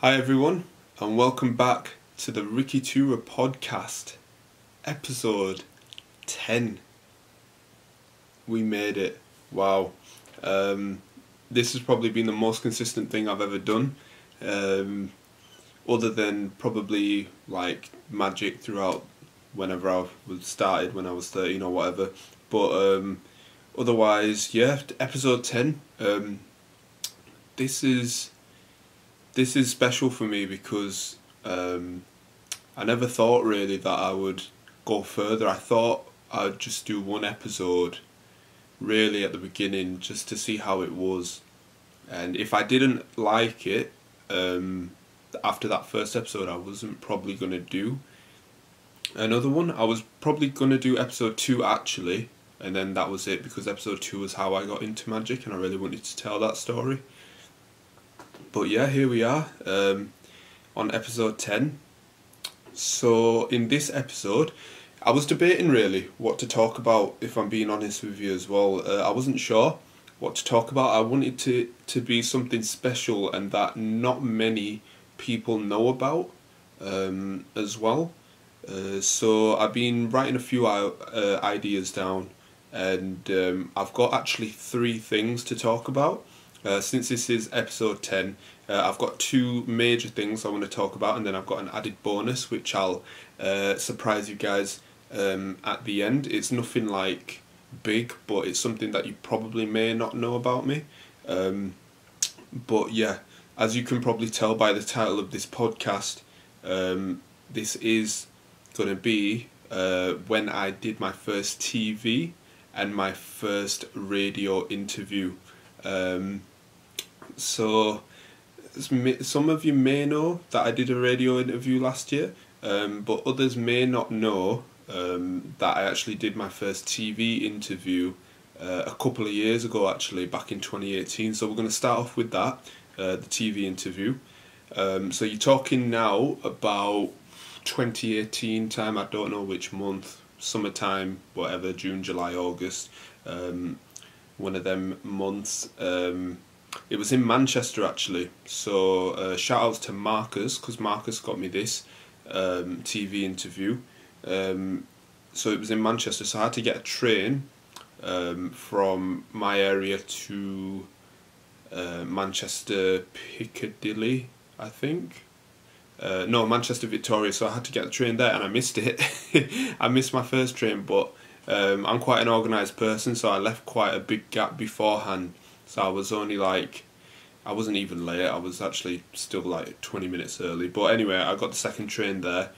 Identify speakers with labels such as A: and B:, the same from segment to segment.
A: Hi everyone, and welcome back to the Ricky2ra Podcast, episode 10. We made it. Wow. This has probably been the most consistent thing I've ever done, other than probably like magic throughout whenever I was started when I was 13 or whatever. But otherwise, yeah, episode 10. This is special for me because I never thought really that I would go further. I thought I'd just do one episode really at the beginning just to see how it was, and if I didn't like it after that first episode, I wasn't probably going to do another one. I was probably going to do episode 2 actually, and then that was it, because episode 2 was how I got into magic and I really wanted to tell that story. But yeah, here we are on episode 10. So in this episode, I was debating really what to talk about, if I'm being honest with you as well. I wasn't sure what to talk about. I wanted to be something special and that not many people know about as well. So I've been writing a few ideas down, and I've got actually 3 things to talk about. Since this is episode 10, I've got 2 major things I want to talk about, and then I've got an added bonus which I'll surprise you guys at the end. It's nothing like big, but it's something that you probably may not know about me. But yeah, as you can probably tell by the title of this podcast, this is going to be when I did my first TV and my first radio interview. So some of you may know that I did a radio interview last year, but others may not know that I actually did my first TV interview a couple of years ago, actually back in 2018. So we're going to start off with that, the TV interview. So you're talking now about 2018 time, I don't know which month, summertime, whatever, June, July, August, one of them months. It was in Manchester actually, so shout outs to Marcus, because Marcus got me this TV interview. So it was in Manchester, so I had to get a train from my area to Manchester Piccadilly, I think. No, Manchester Victoria, so I had to get the train there and I missed it. I missed my first train, but I'm quite an organised person, so I left quite a big gap beforehand. So I was only like, I wasn't even late, I was actually still like 20 minutes early. But anyway, I got the second train there.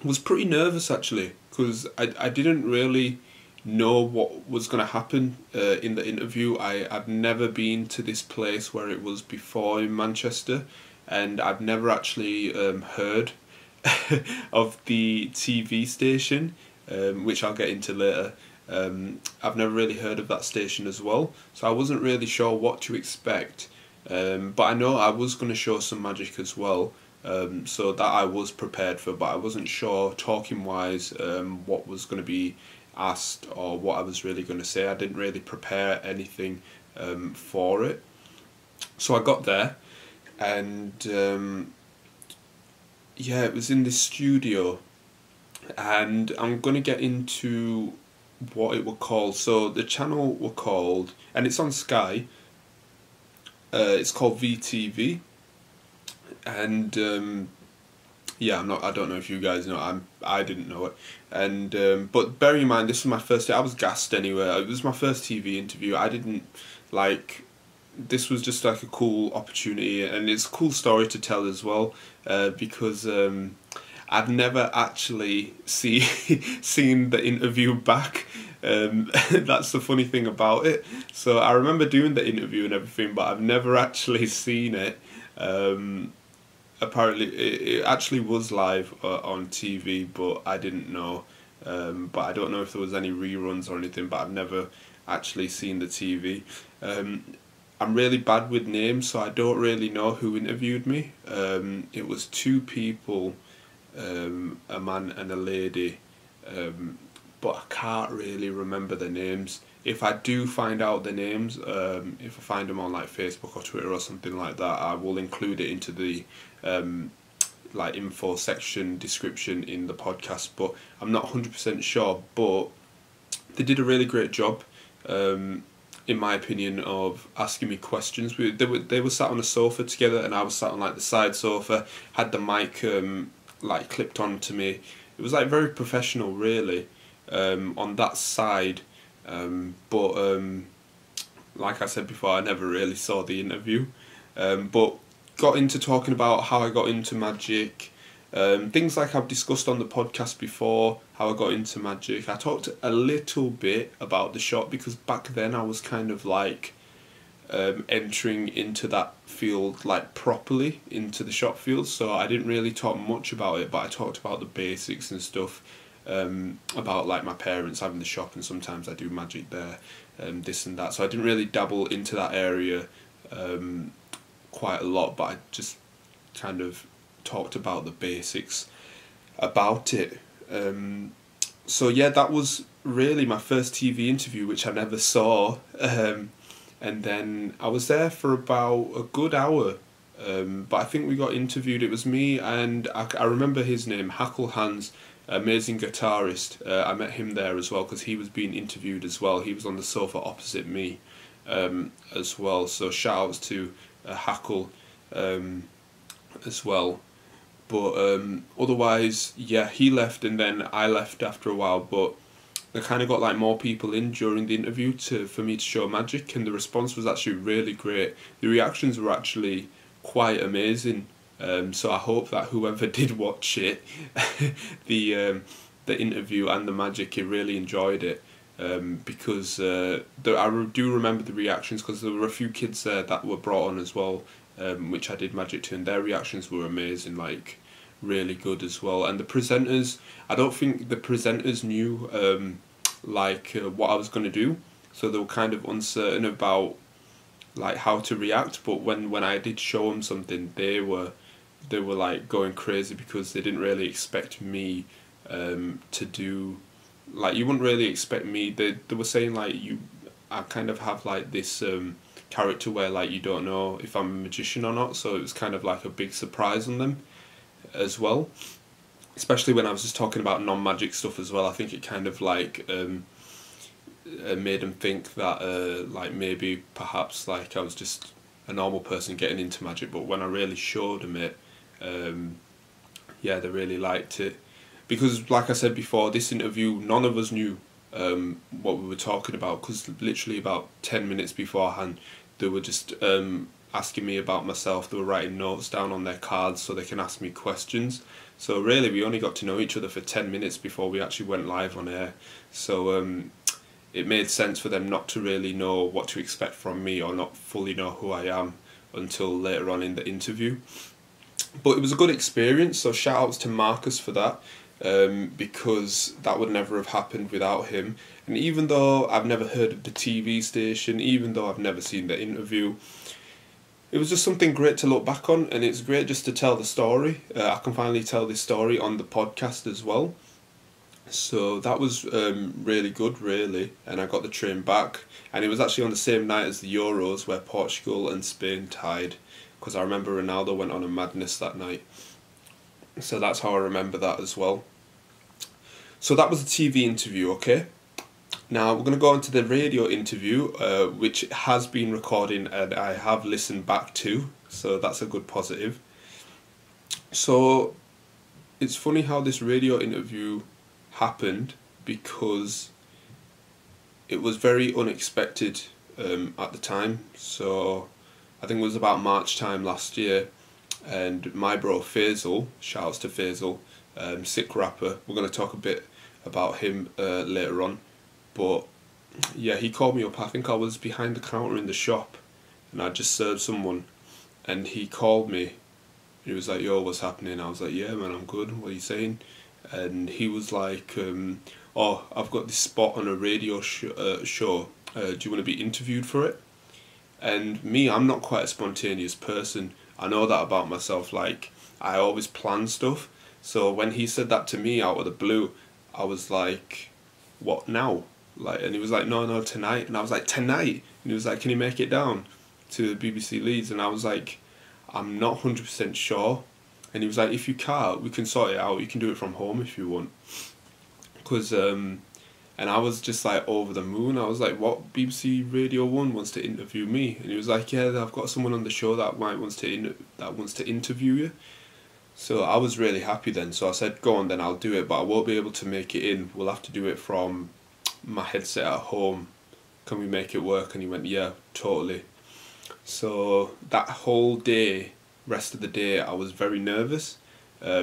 A: Was pretty nervous actually, because I didn't really know what was going to happen in the interview. I've never been to this place where it was before in Manchester, and I've never actually heard of the TV station, which I'll get into later. I've never really heard of that station as well, so I wasn't really sure what to expect, but I know I was going to show some magic as well, so that I was prepared for, but I wasn't sure talking wise what was going to be asked or what I was really going to say. I didn't really prepare anything for it. So I got there, and yeah, it was in this studio, and I'm going to get into what it were called. So the channel were called, and it's on Sky, it's called VTV, and yeah, I don't know if you guys know. I didn't know it, and but bear in mind, this was my first day. I was gassed anyway. It was my first TV interview. I didn't like. This was just like a cool opportunity, and it's a cool story to tell as well, because I've never actually seen the interview back. That's the funny thing about it. So I remember doing the interview and everything, but I've never actually seen it. Apparently it actually was live on TV, but I didn't know. But I don't know if there was any reruns or anything, but I've never actually seen the TV. I'm really bad with names, so I don't really know who interviewed me. It was 2 people, a man and a lady, but I can't really remember their names. if I do find out the names, if I find them on like Facebook or Twitter or something like that, I will include it into the like info section description in the podcast. But I'm not 100% sure, but they did a really great job, in my opinion, of asking me questions. They were sat on a sofa together, and I was sat on like the side sofa, had the mic like clipped onto me. It was like very professional, really, on that side. But like I said before, I never really saw the interview, but got into talking about how I got into magic, things like I've discussed on the podcast before, how I got into magic. I talked a little bit about the shop, because back then I was kind of like entering into that field like properly, into the shop field, so I didn't really talk much about it, but I talked about the basics and stuff, about like my parents having the shop, and sometimes I do magic there, this and that. So I didn't really dabble into that area quite a lot, but I just kind of talked about the basics about it. So yeah, that was really my first TV interview, which I never saw, and then I was there for about a good hour, but I think we got interviewed. It was me and I remember his name, Hackle Hans, amazing guitarist. I met him there as well, because he was being interviewed as well. He was on the sofa opposite me as well, so shout outs to Hackle as well. But otherwise, yeah, he left and then I left after a while, but they kind of got like more people in during the interview for me to show magic, and the response was actually really great. The reactions were actually quite amazing. So I hope that whoever did watch it, the interview and the magic, you really enjoyed it, because I do remember the reactions, because there were a few kids there that were brought on as well, which I did magic to, and their reactions were amazing, like really good as well. And the presenters, I don't think the presenters knew what I was going to do, so they were kind of uncertain about like how to react. But when I did show them something, they were like going crazy, because they didn't really expect me to do, like, you wouldn't really expect me. They were saying like I kind of have like this character where like you don't know if I'm a magician or not, so it was kind of like a big surprise on them as well, especially when I was just talking about non-magic stuff as well. I think it kind of like made them think that like maybe perhaps like I was just a normal person getting into magic, but when I really showed them it, yeah, they really liked it, because like I said before, this interview, none of us knew what we were talking about, because literally about 10 minutes beforehand they were just asking me about myself. They were writing notes down on their cards so they can ask me questions. So really we only got to know each other for 10 minutes before we actually went live on air, so it made sense for them not to really know what to expect from me, or not fully know who I am, until later on in the interview. But it was a good experience, so shout outs to Marcus for that, because that would never have happened without him. And even though I've never heard of the TV station, even though I've never seen the interview, it was just something great to look back on, and it's great just to tell the story. I can finally tell this story on the podcast as well. So that was really good, really, and I got the train back, and it was actually on the same night as the Euros, where Portugal and Spain tied, because I remember Ronaldo went on a madness that night, so that's how I remember that as well. So that was the TV interview, okay? Now we're going to go on to the radio interview, which has been recording and I have listened back to, so that's a good positive. So it's funny how this radio interview happened, because it was very unexpected at the time. So I think it was about March time last year, and my bro Faisal, shouts to Faisal, sick rapper, we're going to talk a bit about him later on, but yeah, he called me up. I think I was behind the counter in the shop and I just served someone, and he called me. He was like, yo, what's happening? I was like, yeah man, I'm good, what are you saying? And he was like, oh, I've got this spot on a radio show, do you want to be interviewed for it? And me, I'm not quite a spontaneous person. I know that about myself, like, I always plan stuff. So when he said that to me out of the blue, I was like, what now? like, and he was like, no, tonight. And I was like, tonight? And he was like, can you make it down to BBC Leeds? And I was like, I'm not 100% sure. And he was like, if you can't, we can sort it out. You can do it from home if you want. Because, and I was just like over the moon. I was like, what, BBC Radio 1 wants to interview me? And he was like, yeah, I've got someone on the show that wants to interview you. So I was really happy then. So I said, go on then, I'll do it. But I won't be able to make it in. We'll have to do it from my headset at home. Can we make it work? And he went, yeah, totally. So that whole day, rest of the day, I was very nervous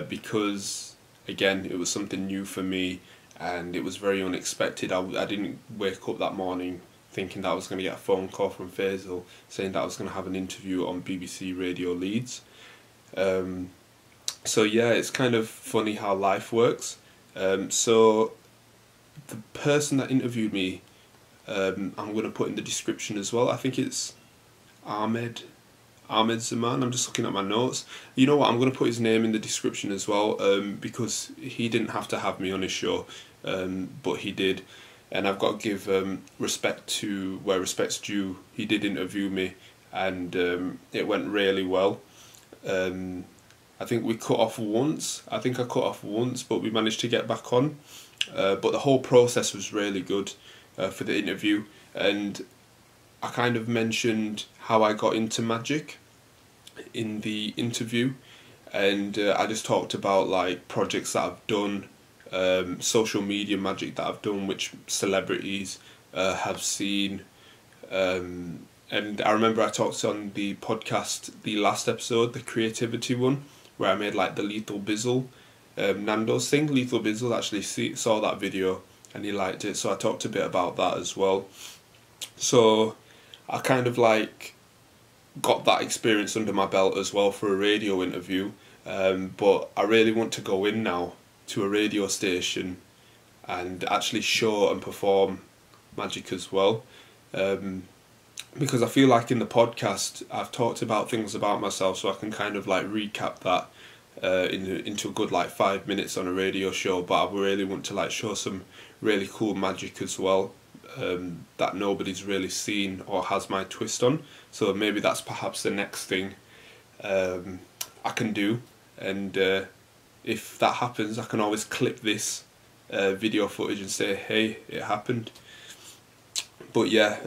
A: because, again, it was something new for me and it was very unexpected. I didn't wake up that morning thinking that I was going to get a phone call from Faisal saying that I was going to have an interview on BBC Radio Leeds. So yeah, it's kind of funny how life works. So the person that interviewed me, I'm going to put in the description as well. I think it's Ahmed Zaman. I'm just looking at my notes. You know what, I'm going to put his name in the description as well, because he didn't have to have me on his show, but he did. And I've got to give respect to where respect's due. He did interview me and it went really well. I think we cut off once. I think I cut off once, but we managed to get back on. But the whole process was really good for the interview. And I kind of mentioned how I got into magic in the interview. And I just talked about like projects that I've done, social media magic that I've done, which celebrities have seen. And I remember I talked on the podcast, the last episode, the creativity one, where I made like the Lethal Bizzle, Nando's thing. Lethal Bizzle actually saw that video and he liked it, so I talked a bit about that as well. So I kind of like got that experience under my belt as well for a radio interview, but I really want to go in now to a radio station and actually show and perform magic as well. Because I feel like in the podcast I've talked about things about myself, so I can kind of like recap that into a good like 5 minutes on a radio show, but I really want to like show some really cool magic as well, that nobody's really seen or has my twist on. So maybe that's perhaps the next thing I can do, and if that happens I can always clip this video footage and say, hey, it happened. But yeah,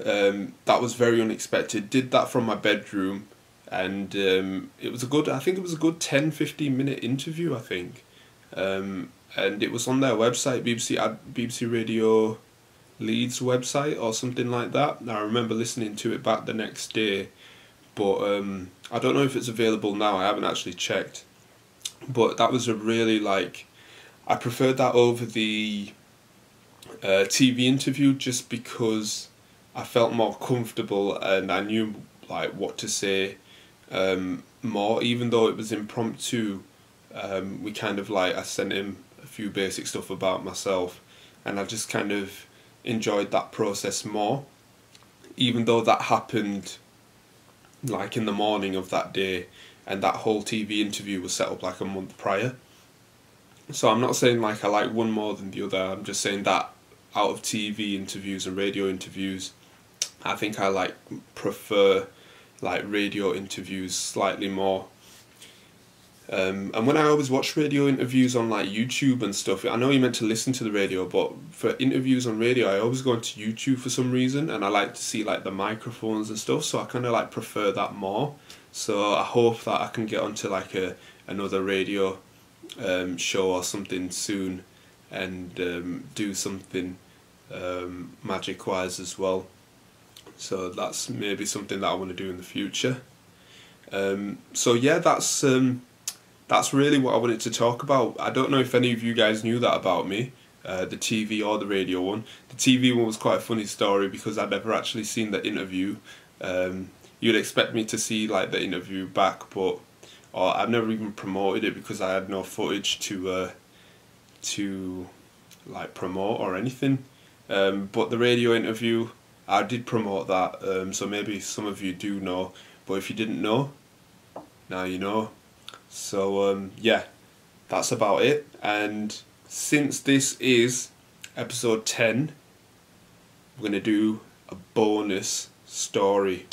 A: that was very unexpected. Did that from my bedroom, and it was a good, I think it was a good 10-15 minute interview, I think. And it was on their website, BBC Radio Leeds website or something like that. And I remember listening to it back the next day, but I don't know if it's available now, I haven't actually checked. But that was a really like, I preferred that over the TV interview just because I felt more comfortable and I knew like what to say more, even though it was impromptu. We kind of like, I sent him a few basic stuff about myself and I just kind of enjoyed that process more, even though that happened like in the morning of that day and that whole TV interview was set up like a month prior. So I'm not saying like I like one more than the other, I'm just saying that out of TV interviews and radio interviews, I think I like prefer like radio interviews slightly more. And when I always watch radio interviews on like YouTube and stuff, I know you're meant to listen to the radio, but for interviews on radio I always go into YouTube for some reason, and I like to see like the microphones and stuff, so I kind of like prefer that more. So I hope that I can get onto like another radio show or something soon and do something magic wise as well. So that's maybe something that I want to do in the future. So yeah, that's really what I wanted to talk about. I don't know if any of you guys knew that about me, the TV or the radio one. The TV one was quite a funny story because I'd never actually seen the interview. You'd expect me to see like the interview back, but or I've never even promoted it because I had no footage to like promote or anything. But the radio interview, I did promote that, so maybe some of you do know, but if you didn't know, now you know. So yeah, that's about it. And since this is episode 10, we're going to do a bonus story.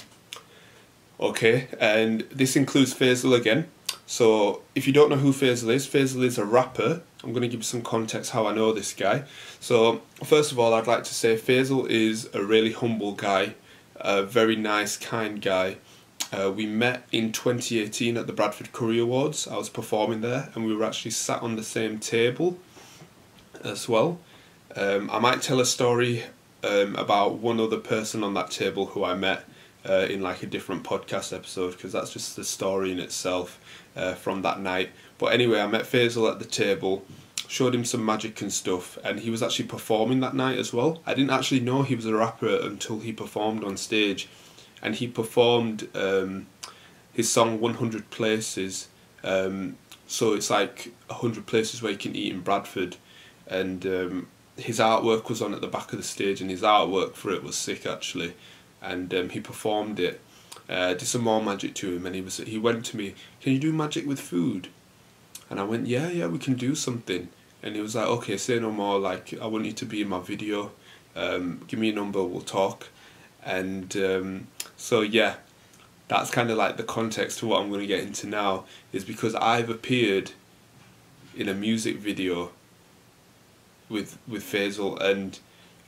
A: Okay, and this includes Faisal again. So if you don't know who Faisal is a rapper. I'm going to give you some context how I know this guy. So first of all, I'd like to say Faisal is a really humble guy, a very nice, kind guy. We met in 2018 at the Bradford Curry Awards. I was performing there and we were actually sat on the same table as well. I might tell a story about one other person on that table who I met in like a different podcast episode, because that's just the story in itself from that night. But anyway, I met Faisal at the table, showed him some magic and stuff, and he was actually performing that night as well. I didn't actually know he was a rapper until he performed on stage, and he performed his song 100 Places. So it's like 100 places where you can eat in Bradford, and his artwork was on at the back of the stage, and his artwork for it was sick actually. And he performed it, did some more magic to him, and he went to me, "Can you do magic with food?" And I went, yeah, we can do something. And he was like, "Okay, say no more, like, I want you to be in my video, give me a number, we'll talk." And so yeah, that's kind of like the context to what I'm going to get into now, is because I've appeared in a music video with Faisal, and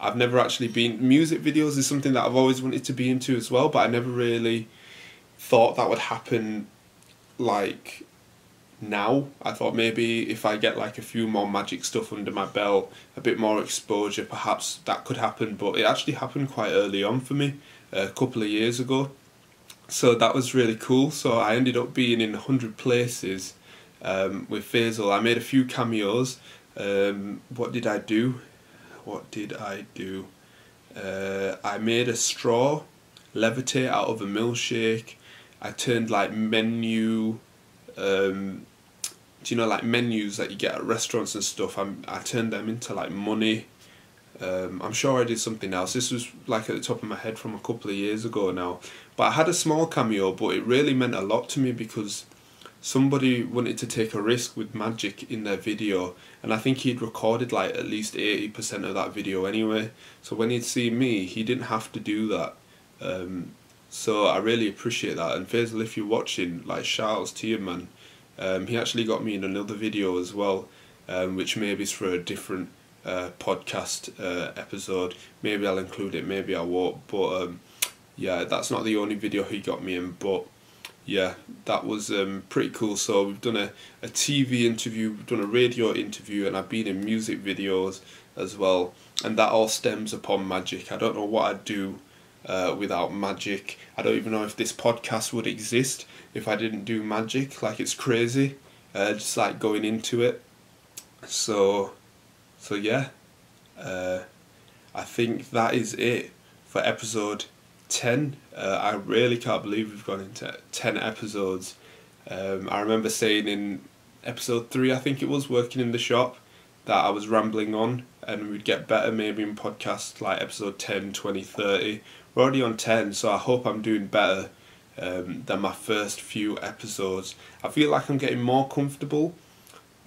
A: I've never actually been... Music videos is something that I've always wanted to be into as well, but I never really thought that would happen like now. I thought maybe if I get like a few more magic stuff under my belt, a bit more exposure, perhaps that could happen. But it actually happened quite early on for me, a couple of years ago. So that was really cool. So I ended up being in 100 places with Faisal. I made a few cameos. What did I do? I made a straw levitate out of a milkshake. I turned like do you know, like menus that you get at restaurants and stuff, I turned them into like money. I'm sure I did something else. This was like at the top of my head from a couple of years ago now. But I had a small cameo, but it really meant a lot to me because somebody wanted to take a risk with magic in their video, and I think he'd recorded like at least 80% of that video anyway. So when he'd see me, he didn't have to do that. So I really appreciate that. And Faisal, if you're watching, like, shout outs to you, man. He actually got me in another video as well, which maybe is for a different podcast episode. Maybe I'll include it, maybe I won't. But yeah, that's not the only video he got me in. But yeah, that was pretty cool. So we've done a TV interview, we've done a radio interview, and I've been in music videos as well. And that all stems upon magic. I don't know what I'd do without magic. I don't even know if this podcast would exist if I didn't do magic. Like, it's crazy, just like going into it. So yeah, I think that is it for episode 10. I really can't believe we've gone into 10 episodes. I remember saying in episode 3, I think it was, working in the shop, that I was rambling on and we'd get better maybe in podcasts like episode 10, 20, 30. We're already on 10, so I hope I'm doing better than my first few episodes. I feel like I'm getting more comfortable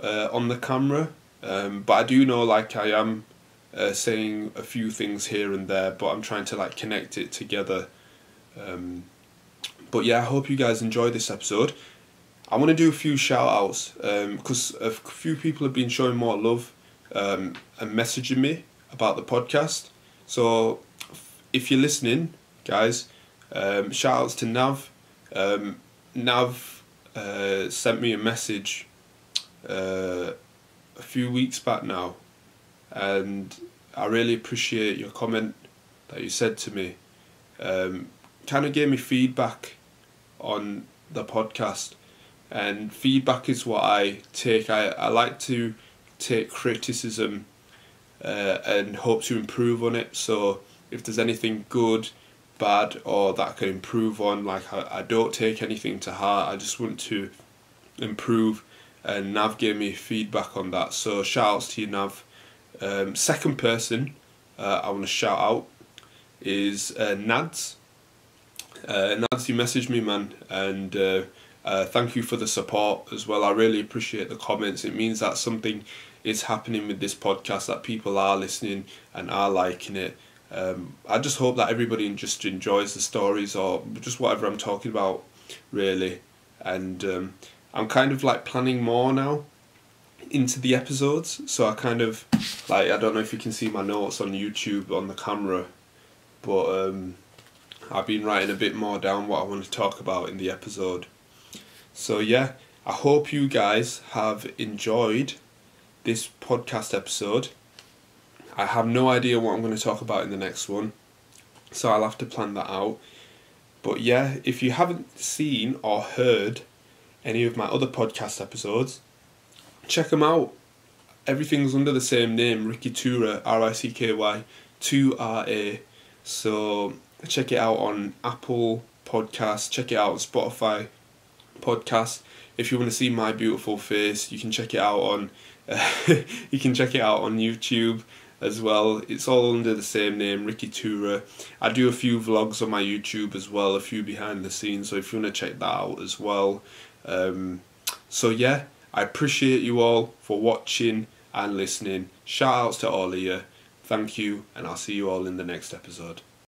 A: on the camera, but I do know, like, I am saying a few things here and there, but I'm trying to like connect it together. But yeah, I hope you guys enjoy this episode. I want to do a few shout outs because a few people have been showing more love and messaging me about the podcast. So if you're listening, guys, shout outs to Nav. Nav sent me a message a few weeks back now, and I really appreciate your comment that you said to me. Kind of gave me feedback on the podcast, and feedback is what I take. I like to take criticism and hope to improve on it. So if there's anything good, bad, or that I can improve on, like, I don't take anything to heart. I just want to improve, and Nav gave me feedback on that. So shout outs to you, Nav. Second person I want to shout out is Nads. Nads, you messaged me, man, and thank you for the support as well. I really appreciate the comments. It means that something is happening with this podcast, that people are listening and are liking it. I just hope that everybody just enjoys the stories or just whatever I'm talking about, really. And I'm kind of like planning more now into the episodes, so I kind of like, I don't know if you can see my notes on YouTube on the camera, but I've been writing a bit more down what I want to talk about in the episode. So yeah, I hope you guys have enjoyed this podcast episode. I have no idea what I'm going to talk about in the next one, so I'll have to plan that out. But yeah, if you haven't seen or heard any of my other podcast episodes, check them out. Everything's under the same name, Ricky2ra, R-I-C-K-Y, 2-R-A. So check it out on Apple Podcasts, check it out on Spotify Podcast. If you want to see my beautiful face, you can check it out on you can check it out on YouTube as well. It's all under the same name, Ricky2ra. I do a few vlogs on my YouTube as well, a few behind the scenes, so if you want to check that out as well. So yeah, I appreciate you all for watching and listening. Shout outs to all of you. Thank you, and I'll see you all in the next episode.